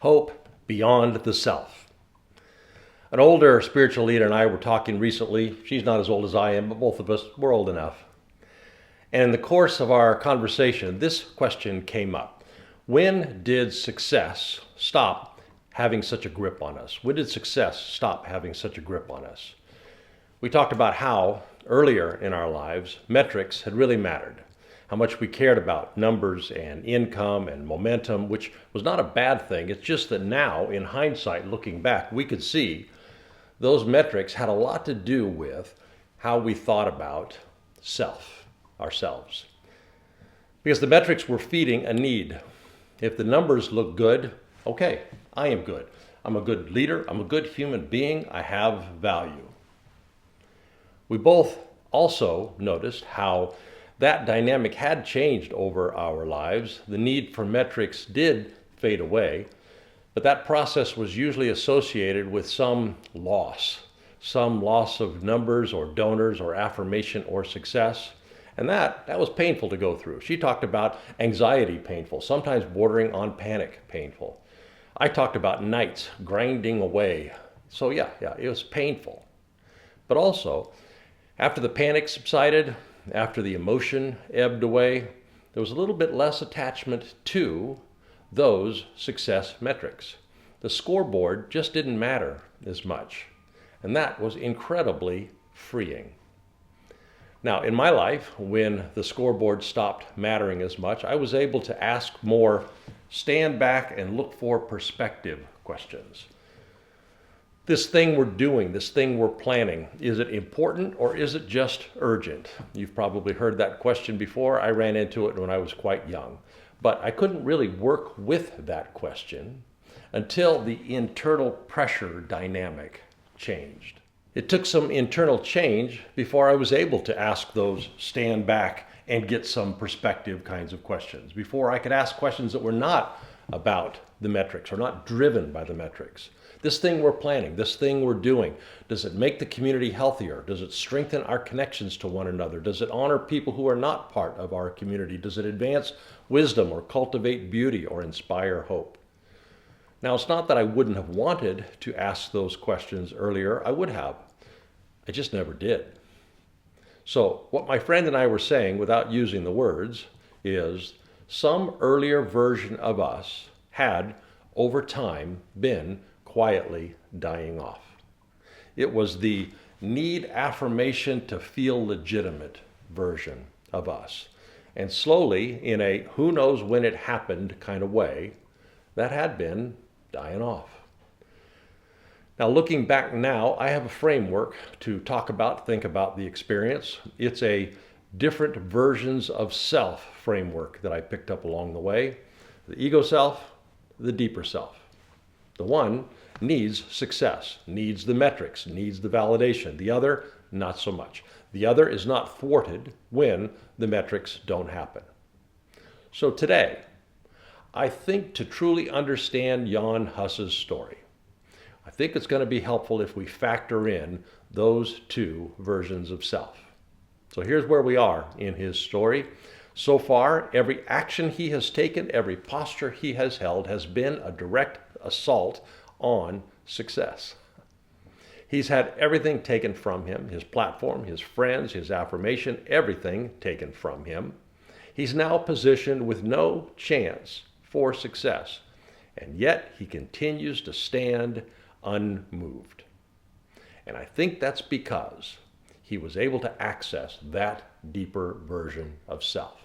Hope beyond the self. An older spiritual leader and I were talking recently. She's not as old as I am, but both of us, we're old enough. And in the course of our conversation, this question came up. When did success stop having such a grip on us? When did success stop having such a grip on us? We talked about how, earlier in our lives, metrics had really mattered. How much we cared about numbers and income and momentum, which was not a bad thing. It's just that now, in hindsight, looking back, we could see those metrics had a lot to do with how we thought about ourselves. Because the metrics were feeding a need. If the numbers look good, okay, I am good. I'm a good leader. I'm a good human being. I have value. We both also noticed how that dynamic had changed over our lives. The need for metrics did fade away, but that process was usually associated with some loss of numbers or donors or affirmation or success. And that was painful to go through. She talked about anxiety painful, sometimes bordering on panic painful. I talked about nights grinding away. So yeah, it was painful. But also, after the panic subsided, after the emotion ebbed away, there was a little bit less attachment to those success metrics. The scoreboard just didn't matter as much. And that was incredibly freeing. Now, in my life, when the scoreboard stopped mattering as much, I was able to ask more stand back and look for perspective questions. This thing we're doing, this thing we're planning, is it important or is it just urgent? You've probably heard that question before. I ran into it when I was quite young. But I couldn't really work with that question until the internal pressure dynamic changed. It took some internal change before I was able to ask those stand back and get some perspective kinds of questions, before I could ask questions that were not about the metrics or not driven by the metrics. This thing we're planning, this thing we're doing, does it make the community healthier? Does it strengthen our connections to one another? Does it honor people who are not part of our community? Does it advance wisdom or cultivate beauty or inspire hope? Now, it's not that I wouldn't have wanted to ask those questions earlier. I would have. I just never did. So what my friend and I were saying, without using the words, is some earlier version of us had, over time, been quietly dying off. It was the need affirmation to feel legitimate version of us. And slowly, in a who knows when it happened kind of way, that had been dying off. Now, looking back now, I have a framework to think about the experience. It's a different versions of self framework that I picked up along the way. The ego self, the deeper self. The one needs success, needs the metrics, needs the validation. The other, not so much. The other is not thwarted when the metrics don't happen. So today, I think to truly understand Jan Hus's story, I think it's going to be helpful if we factor in those two versions of self. So here's where we are in his story. So far, every action he has taken, every posture he has held has been a direct assault on success. He's had everything taken from him, his platform, his friends, his affirmation, everything taken from him. He's now positioned with no chance for success, and yet he continues to stand unmoved. And I think that's because he was able to access that deeper version of self.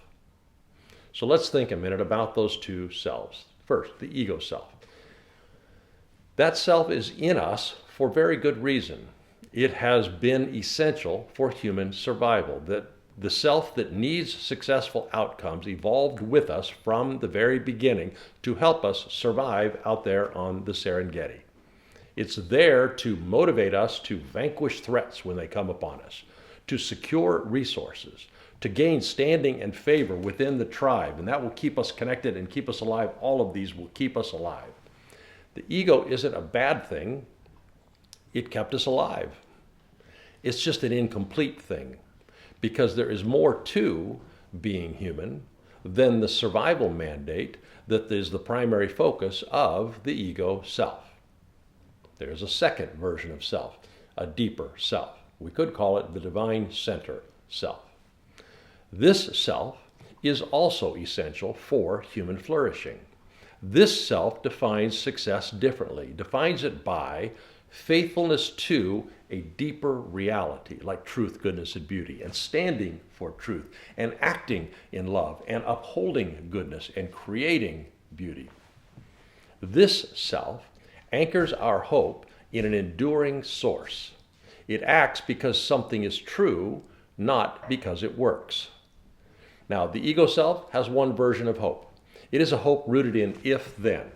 So let's think a minute about those two selves. First, the ego self. That self is in us for very good reason. It has been essential for human survival. That the self that needs successful outcomes evolved with us from the very beginning to help us survive out there on the Serengeti. It's there to motivate us to vanquish threats when they come upon us, to secure resources, to gain standing and favor within the tribe, and that will keep us connected and keep us alive. All of these will keep us alive. The ego isn't a bad thing. It kept us alive. It's just an incomplete thing, because there is more to being human than the survival mandate, that is the primary focus of the ego self. There's a second version of self, a deeper self. We could call it the divine center self. This self is also essential for human flourishing. This self defines success differently, defines it by faithfulness to a deeper reality like truth, goodness, and beauty, and standing for truth, and acting in love, and upholding goodness, and creating beauty. This self anchors our hope in an enduring source. It acts because something is true, not because it works. Now, the ego self has one version of hope. It is a hope rooted in if-then.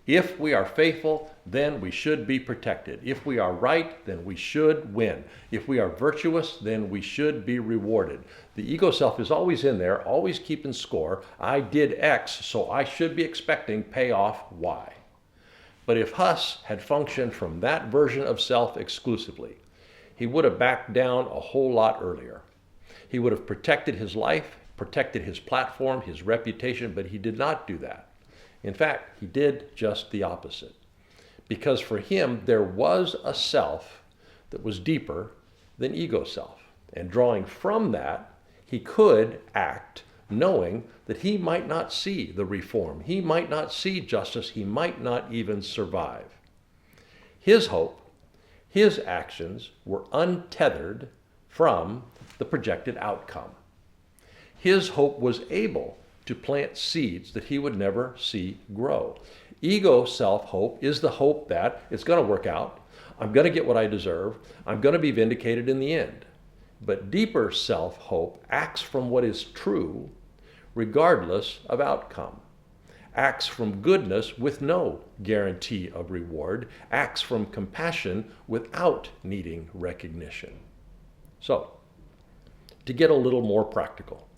If we are faithful, then we should be protected. If we are right, then we should win. If we are virtuous, then we should be rewarded. The ego self is always in there, always keeping score. I did X, so I should be expecting payoff Y. But if Huss had functioned from that version of self exclusively, he would have backed down a whole lot earlier. He would have protected his life, protected his platform, his reputation, but he did not do that. In fact, he did just the opposite. Because for him, there was a self that was deeper than ego self. And drawing from that, he could act knowing that he might not see the reform. He might not see justice. He might not even survive. His hope, his actions were untethered from the projected outcome. His hope was able to plant seeds that he would never see grow. Ego self-hope is the hope that it's going to work out. I'm going to get what I deserve. I'm going to be vindicated in the end. But deeper self-hope acts from what is true, regardless of outcome. Acts from goodness with no guarantee of reward. Acts from compassion without needing recognition. So, to get a little more practical,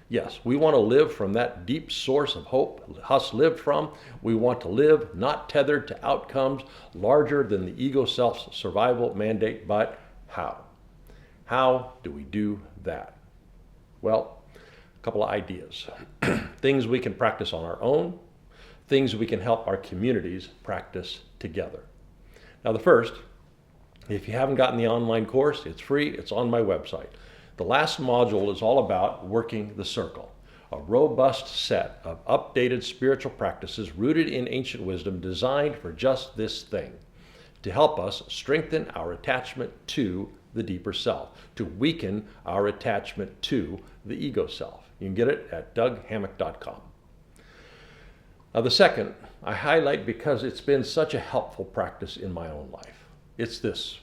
yes, we want to live from that deep source of hope Huss lived from. We want to live not tethered to outcomes larger than the ego self's survival mandate, but how? How do we do that? Well, a couple of ideas. Things we can practice on our own, things we can help our communities practice together. Now the first, if you haven't gotten the online course, it's free, it's on my website. The last module is all about working the circle, a robust set of updated spiritual practices rooted in ancient wisdom designed for just this thing, to help us strengthen our attachment to the deeper self, to weaken our attachment to the ego self. You can get it at doughammock.com. Now the second, I highlight because it's been such a helpful practice in my own life. It's this: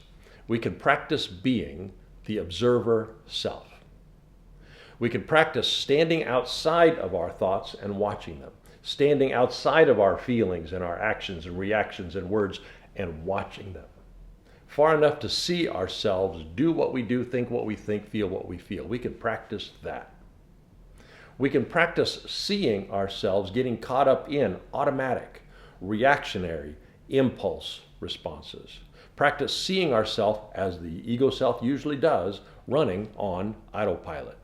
we can practice being the observer self. We can practice standing outside of our thoughts and watching them, standing outside of our feelings and our actions and reactions and words and watching them. Far enough to see ourselves do what we do, think what we think, feel what we feel. We can practice that. We can practice seeing ourselves getting caught up in automatic, reactionary, impulse responses. Practice seeing ourselves, as the ego self usually does, running on autopilot.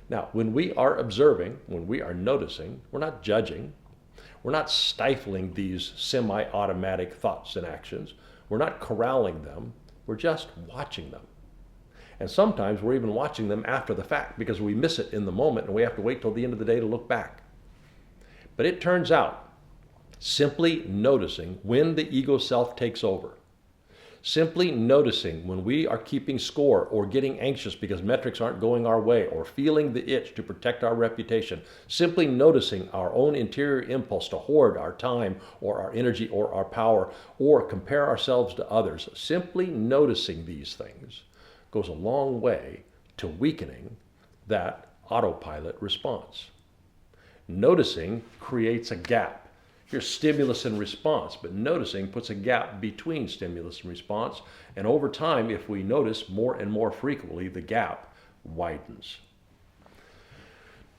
Now, when we are observing, when we are noticing, we're not judging. We're not stifling these semi-automatic thoughts and actions. We're not corralling them. We're just watching them. And sometimes we're even watching them after the fact because we miss it in the moment and we have to wait till the end of the day to look back. But it turns out, simply noticing when the ego self takes over, simply noticing when we are keeping score or getting anxious because metrics aren't going our way or feeling the itch to protect our reputation, simply noticing our own interior impulse to hoard our time or our energy or our power or compare ourselves to others, simply noticing these things goes a long way to weakening that autopilot response. Noticing creates a gap. Here's stimulus and response, but noticing puts a gap between stimulus and response, and over time, if we notice more and more frequently, the gap widens.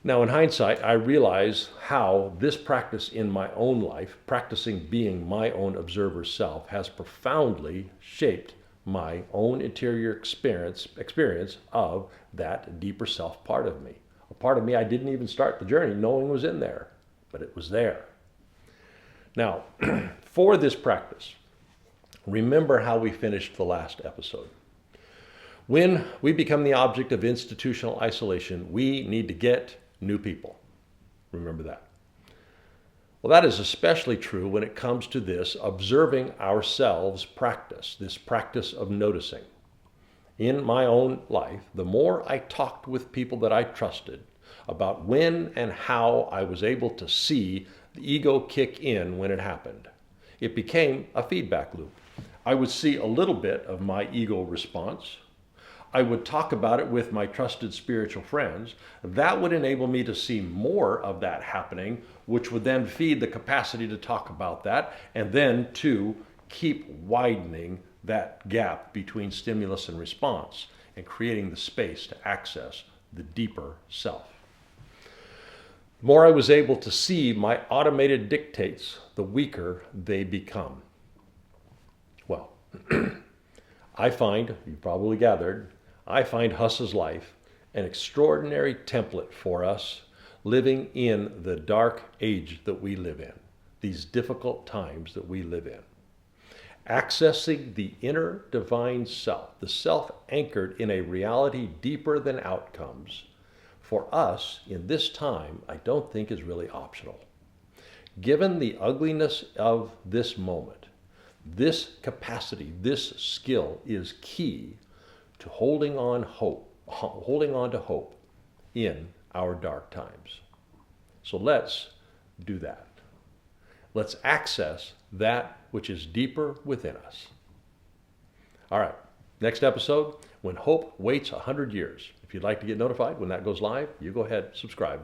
Now, in hindsight, I realize how this practice in my own life, practicing being my own observer self, has profoundly shaped my own interior experience of that deeper self part of me. A part of me I didn't even start the journey knowing was in there, but it was there. Now, for this practice, remember how we finished the last episode. When we become the object of institutional isolation, we need to get new people. Remember that. Well, that is especially true when it comes to this observing ourselves practice, this practice of noticing. In my own life, the more I talked with people that I trusted about when and how I was able to see the ego kick in when it happened, it became a feedback loop. I would see a little bit of my ego response. I would talk about it with my trusted spiritual friends. That would enable me to see more of that happening, which would then feed the capacity to talk about that and then to keep widening that gap between stimulus and response and creating the space to access the deeper self. The more I was able to see my automated dictates, the weaker they become. Well, I find, you probably gathered, I find Huss's life an extraordinary template for us living in the dark age that we live in, these difficult times that we live in. Accessing the inner divine self, the self anchored in a reality deeper than outcomes, for us in this time, I don't think is really optional. Given the ugliness of this moment, this capacity, this skill is key to holding on to hope in our dark times. So let's do that. Let's access that which is deeper within us. All right, next episode, When Hope Waits 100 Years. If you'd like to get notified when that goes live, you go ahead, subscribe.